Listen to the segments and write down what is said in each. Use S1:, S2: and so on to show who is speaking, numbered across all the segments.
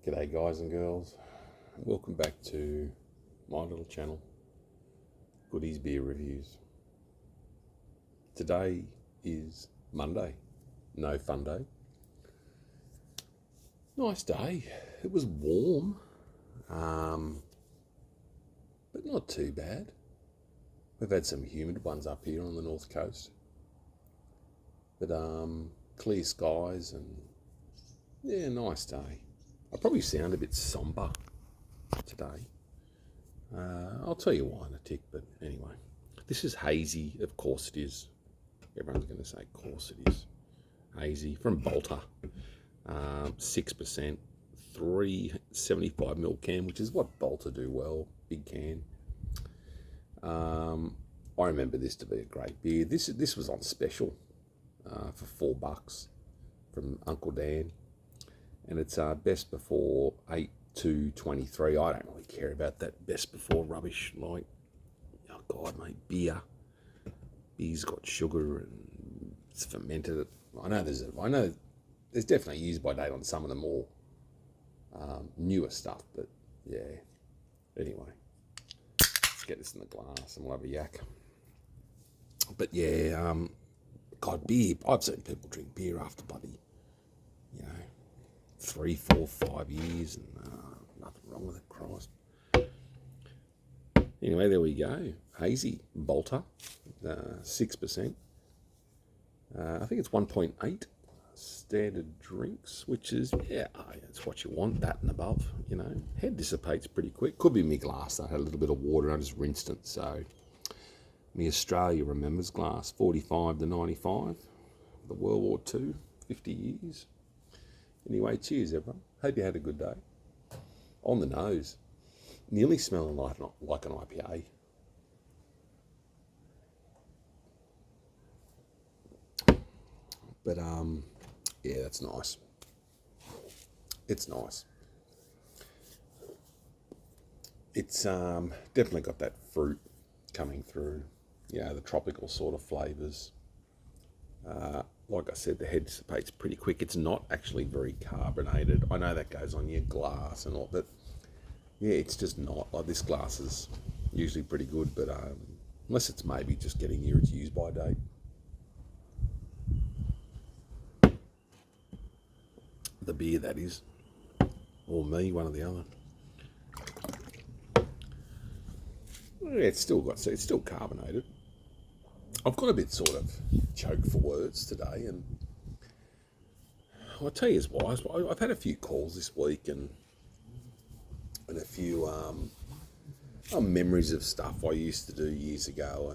S1: G'day guys and girls, welcome back to my little channel, Goodies Beer Reviews. Today is Monday, no fun day. Nice day, it was warm, but not too bad. We've had some humid ones up here on the north coast, but clear skies and yeah, nice day. I probably sound a bit somber today. I'll tell you why in a tick, but anyway. This is hazy, of course it is. Everyone's going to say, of course it is. Hazy from Balter. 6%, 375ml can, which is what Balter do well. Big can. I remember this to be a great beer. This was on special for $4 from Uncle Dan. And it's best before 8/2/23. I don't really care about that best before rubbish. Like, oh God, mate, beer's got sugar and it's fermented. I know there's definitely use by date on some of the more newer stuff, but yeah. Anyway, let's get this in the glass and we'll have a yak. But yeah, God, beer. I've seen people drink beer after bloody, 3, 4, 5 years, and nothing wrong with it, Christ. Anyway, there we go. Hazy, Balter, 6%. I think it's 1.8 standard drinks, which is, yeah, that's what you want, that and above, Head dissipates pretty quick. Could be me glass. I had a little bit of water and I just rinsed it, so. Me Australia remembers glass, 45 to 95. The World War II, 50 years. Anyway, cheers, everyone. Hope you had a good day. On the nose. Nearly smelling like an IPA. But, yeah, that's nice. It's nice. It's definitely got that fruit coming through. The tropical sort of flavours. Like I said, the head dissipates pretty quick. It's not actually very carbonated. I know that goes on your glass and all, but yeah, it's just not. Like, this glass is usually pretty good, but unless it's maybe just getting near its use by date. The beer, that is. Or me, one or the other. Yeah, it's still carbonated. I've got a bit sort of choked for words today, and I'll tell you why. I've had a few calls this week and a few memories of stuff I used to do years ago,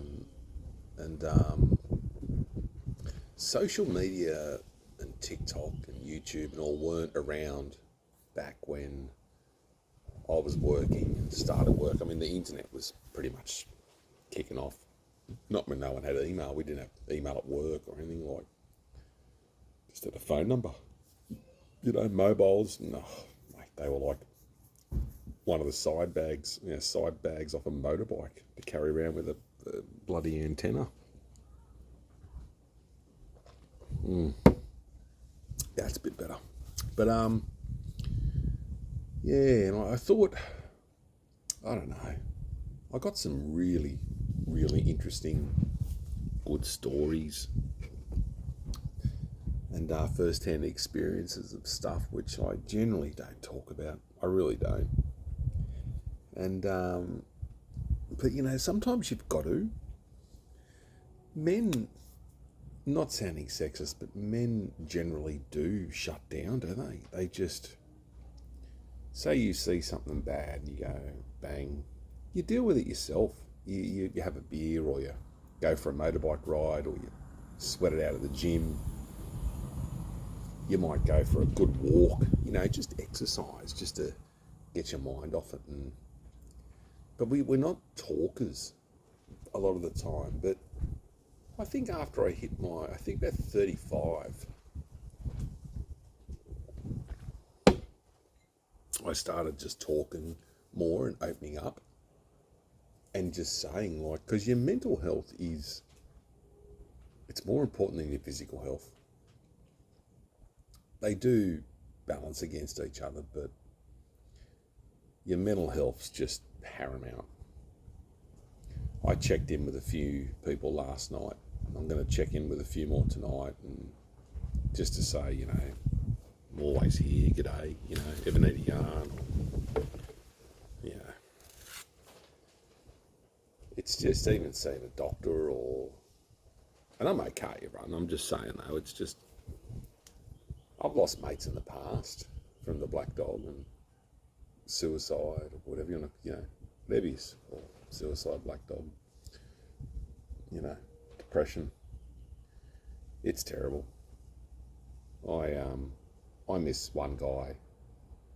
S1: and social media and TikTok and YouTube and all weren't around back when I was working and started work. I mean, the internet was pretty much kicking off. Not when no one had email. We didn't have email at work or anything, like, just had a phone number. Mobiles, no, mate, they were like one of the side bags off a motorbike to carry around with a bloody antenna. Yeah, it's a bit better. But, yeah, and I thought, I don't know, I got some really interesting, good stories and first-hand experiences of stuff which I generally don't talk about. I really don't. And but sometimes you've got to. Men, not sounding sexist, but men generally do shut down, don't they? They just say you see something bad, you go bang, you deal with it yourself. You have a beer, or you go for a motorbike ride, or you sweat it out at the gym. You might go for a good walk, just exercise, just to get your mind off it. But we're not talkers a lot of the time. But I think after I hit I think about 35, I started just talking more and opening up. And just saying, like, because your mental health it's more important than your physical health. They do balance against each other, but your mental health's just paramount. I checked in with a few people last night. I'm going to check in with a few more tonight, and just to say, you know, I'm always here. G'day, you know, ever need a yarn? You know, it's just even seeing a doctor and I'm okay, right? I'm just saying though, it's just, I've lost mates in the past from the black dog and suicide or whatever you want to, you know, levies or suicide, black dog, you know, depression. It's terrible. I miss one guy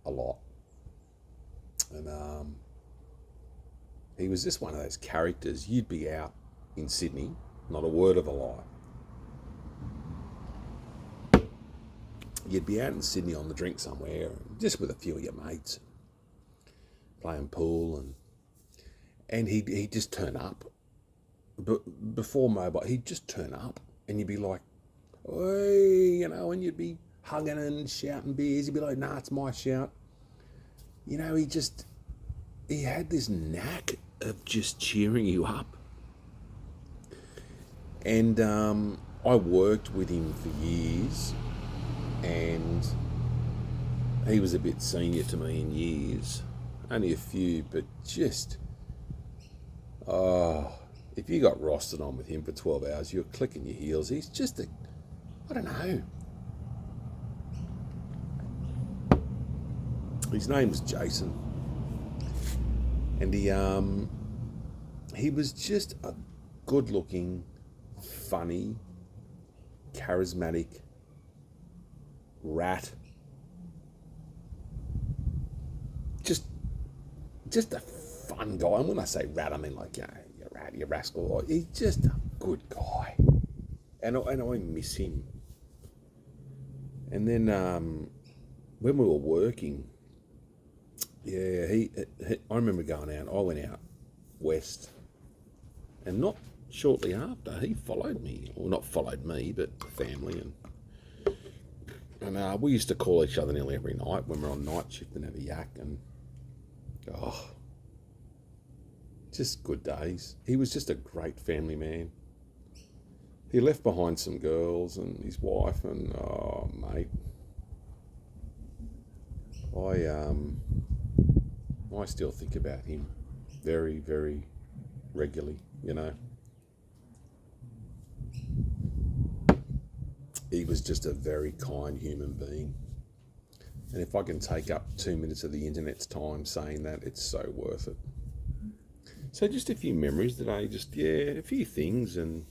S1: a lot, and he was just one of those characters. You'd be out in Sydney, not a word of a lie. You'd be out in Sydney on the drink somewhere, just with a few of your mates, playing pool, and he'd just turn up. But before mobile, he'd just turn up, and you'd be like, "Hey," you know, and you'd be hugging and shouting beers. He'd be like, "Nah, it's my shout." You know, he had this knack of just cheering you up. And I worked with him for years, and he was a bit senior to me in years, only a few, but just, if you got rostered on with him for 12 hours, you're clicking your heels. He's just I don't know. His name's Jason, and he was just a good-looking, funny, charismatic rat. Just a fun guy. And when I say rat, I mean like, you know, you rat, you rascal. He's just a good guy, and I miss him. And then when we were working, yeah, I remember going out. I went out west, and not shortly after, he followed me. Well, not followed me, but family, and we used to call each other nearly every night when we were on night shift and have a yak, and just good days. He was just a great family man. He left behind some girls and his wife, and mate, I still think about him very, very regularly, you know. He was just a very kind human being. And if I can take up 2 minutes of the internet's time saying that, it's so worth it. So just a few memories today, just, yeah, a few things and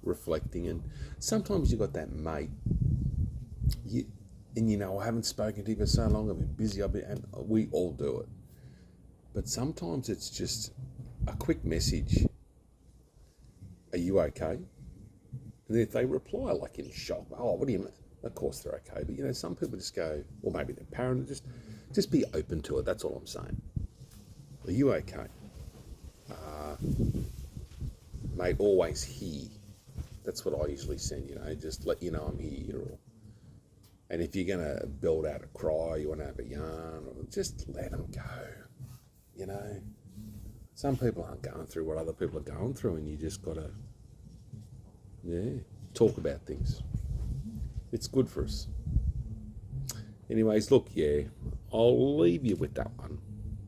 S1: reflecting. And sometimes you got that mate, and you know, I haven't spoken to you for so long, I've been busy, and we all do it. But sometimes it's just a quick message. Are you okay? And if they reply like in shock, oh, what do you mean? Of course they're okay. But, you know, some people just go, or maybe they're paranoid, just be open to it. That's all I'm saying. Are you okay? Mate, always here. That's what I usually send, you know, just let you know I'm here. And if you're going to build out a cry, you want to have a yarn, or just let them go, you know. Some people aren't going through what other people are going through, and you just got to, yeah, talk about things. It's good for us. Anyways, look, yeah, I'll leave you with that one.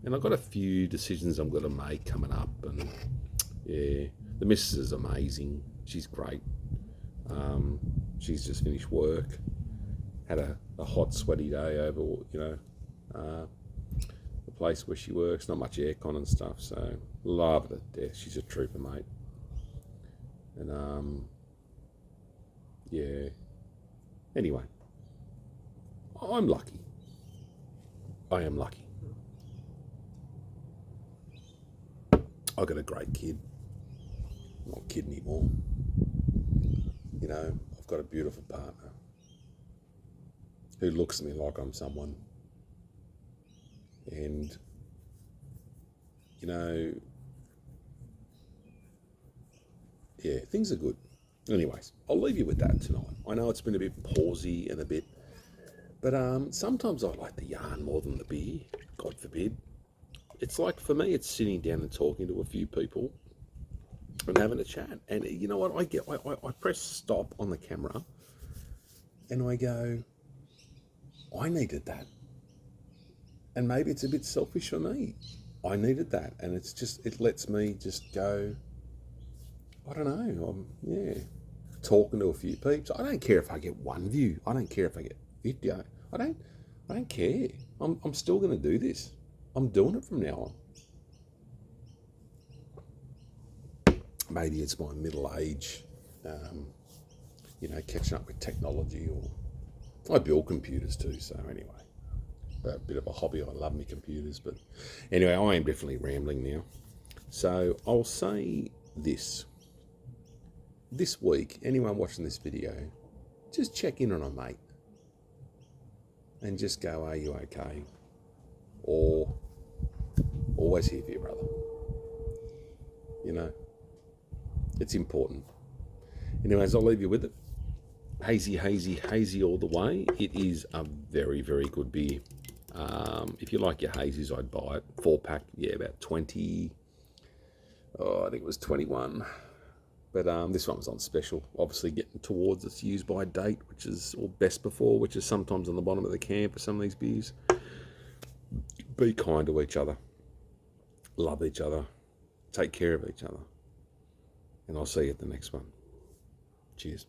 S1: And I've got a few decisions I'm going to make coming up, and yeah, the missus is amazing. She's great. She's just finished work. Had a hot, sweaty day over, you know, the place where she works. Not much aircon and stuff, so love her to death. She's a trooper, mate. And yeah. Anyway, I'm lucky. I am lucky. I got a great kid. I'm not a kid anymore. You know, I've got a beautiful partner who looks at me like I'm someone. And, you know, yeah, things are good. Anyways, I'll leave you with that tonight. I know it's been a bit pausey and a bit, but sometimes I like the yarn more than the beer, God forbid. it's like, for me, it's sitting down and talking to a few people and having a chat. And you know what? I press stop on the camera and I go, I needed that. And maybe it's a bit selfish for me. I needed that. And it's just, it lets me just go, I don't know, talking to a few peeps. I don't care if I get one view. I don't care if I get 50. I don't care. I'm still going to do this. I'm doing it from now on. Maybe it's my middle age, catching up with technology, or I build computers too. So anyway, a bit of a hobby. I love my computers, but anyway, I am definitely rambling now. So I'll say this. This week, anyone watching this video, just check in on a mate and just go, are you okay? Or always here for you, brother. You know, it's important. Anyways, I'll leave you with it. Hazy, hazy, hazy all the way. It is a very, very good beer. If you like your hazies, I'd buy it. 4-pack, about 20. I think it was 21. But this one was on special. Obviously getting towards its use by date, or best before, which is sometimes on the bottom of the can for some of these beers. Be kind to each other. Love each other. Take care of each other. And I'll see you at the next one. Cheers.